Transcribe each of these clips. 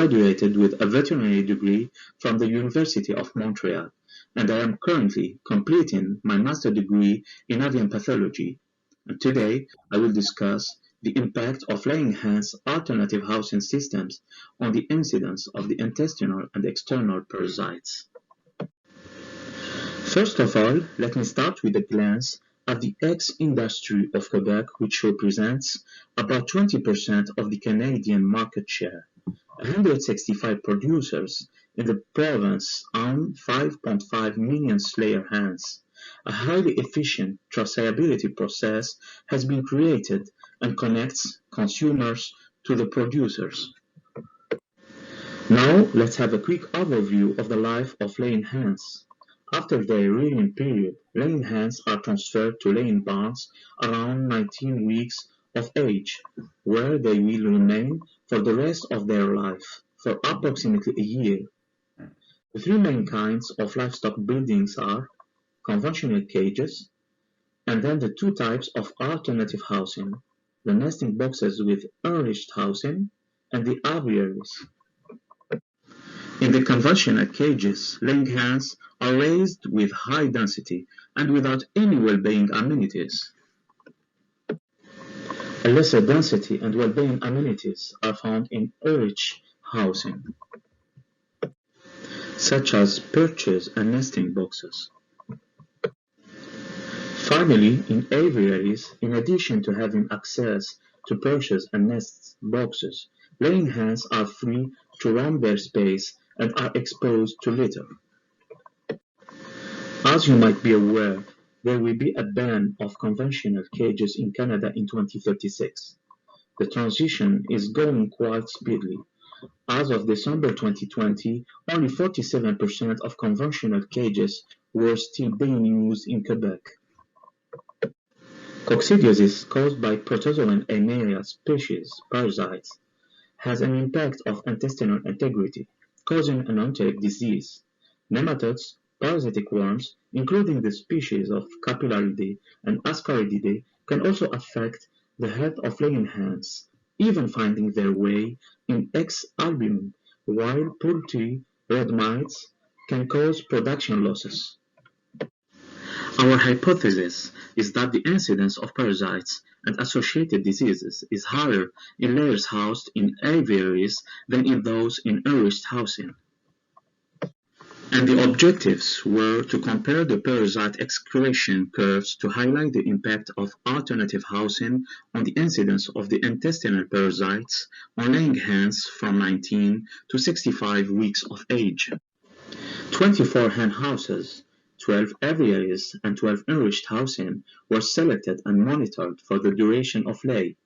graduated with a veterinary degree from the University of Montreal, and I am currently completing my master's degree in avian pathology. And today, I will discuss the impact of laying hens alternative housing systems on the incidence of the intestinal and external parasites. First of all, let me start with a glance at the eggs industry of Quebec, which represents about 20% of the Canadian market share. 165 producers in the province own 5.5 million layer hens. A highly efficient traceability process has been created and connects consumers to the producers. Now, let's have a quick overview of the life of laying hens. After their rearing period, laying hens are transferred to laying barns around 19 weeks of age, where they will remain for the rest of their life, for approximately a year. The three main kinds of livestock buildings are conventional cages, and then the two types of alternative housing, the nesting boxes with enriched housing, and the aviaries. In the conventional cages, laying hens are raised with high density and without any well-being amenities. A lesser density and well-being amenities are found in enriched housing, such as perches and nesting boxes. Finally, in aviaries, in addition to having access to perches and nest boxes, laying hens are free to roam their space and are exposed to litter. As you might be aware, there will be a ban of conventional cages in Canada in 2036. The transition is going quite speedily. As of December 2020, only 47% of conventional cages were still being used in Quebec. Coccidiosis caused by protozoan Eimeria species parasites has an impact of intestinal integrity, causing an enteric disease. Nematodes, parasitic worms, including the species of Capillaridae and Ascarididae, can also affect the health of laying hens, even finding their way in ex-albumin, while poultry red mites can cause production losses. Our hypothesis is that the incidence of parasites and associated diseases is higher in layers housed in aviaries than in those in enriched housing. And the objectives were to compare the parasite excretion curves to highlight the impact of alternative housing on the incidence of the intestinal parasites on laying hens from 19 to 65 weeks of age. 24 hen houses, 12 aviaries, and 12 enriched housing were selected and monitored for the duration of lay.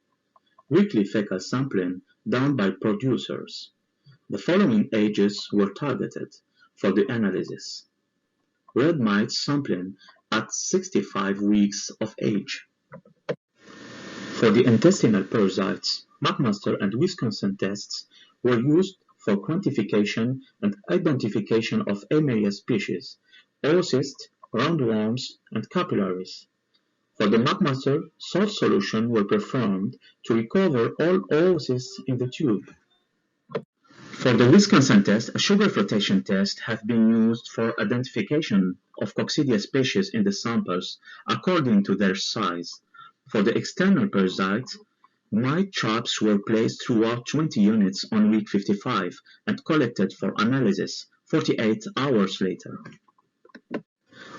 Weekly fecal sampling done by producers. The following ages were targeted for the analysis. Red mites sampling at 65 weeks of age. For the intestinal parasites, McMaster and Wisconsin tests were used for quantification and identification of Eimeria species, oocysts, roundworms, and capillaries. For the McMaster, salt solution were performed to recover all oocysts in the tube. For the Wisconsin test, a sugar flotation test has been used for identification of coccidia species in the samples according to their size. For the external parasites, mite traps were placed throughout 20 units on week 55 and collected for analysis 48 hours later.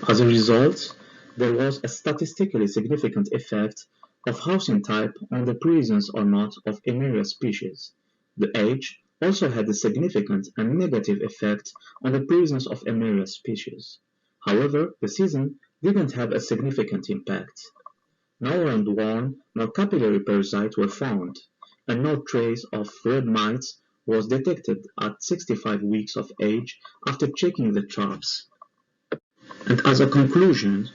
As a result, there was a statistically significant effect of housing type on the presence or not of Eimeria species. The age also had a significant and negative effect on the presence of Eimeria species. However, the season didn't have a significant impact. No roundworm nor capillary parasite were found, and no trace of red mites was detected at 65 weeks of age after checking the traps. And as a conclusion,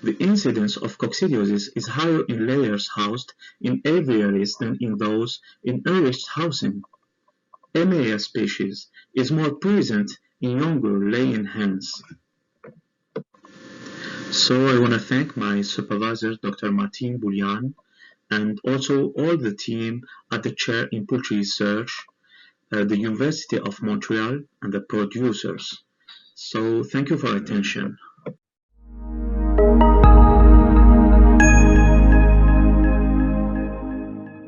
the incidence of coccidiosis is higher in layers housed in aviaries than in those in enriched housing. Eimeria species is more present in younger laying hens. So I want to thank my supervisor, Dr. Martin Boulian, and also all the team at the Chair in Poultry Research the University of Montreal, and the producers. So thank you for attention.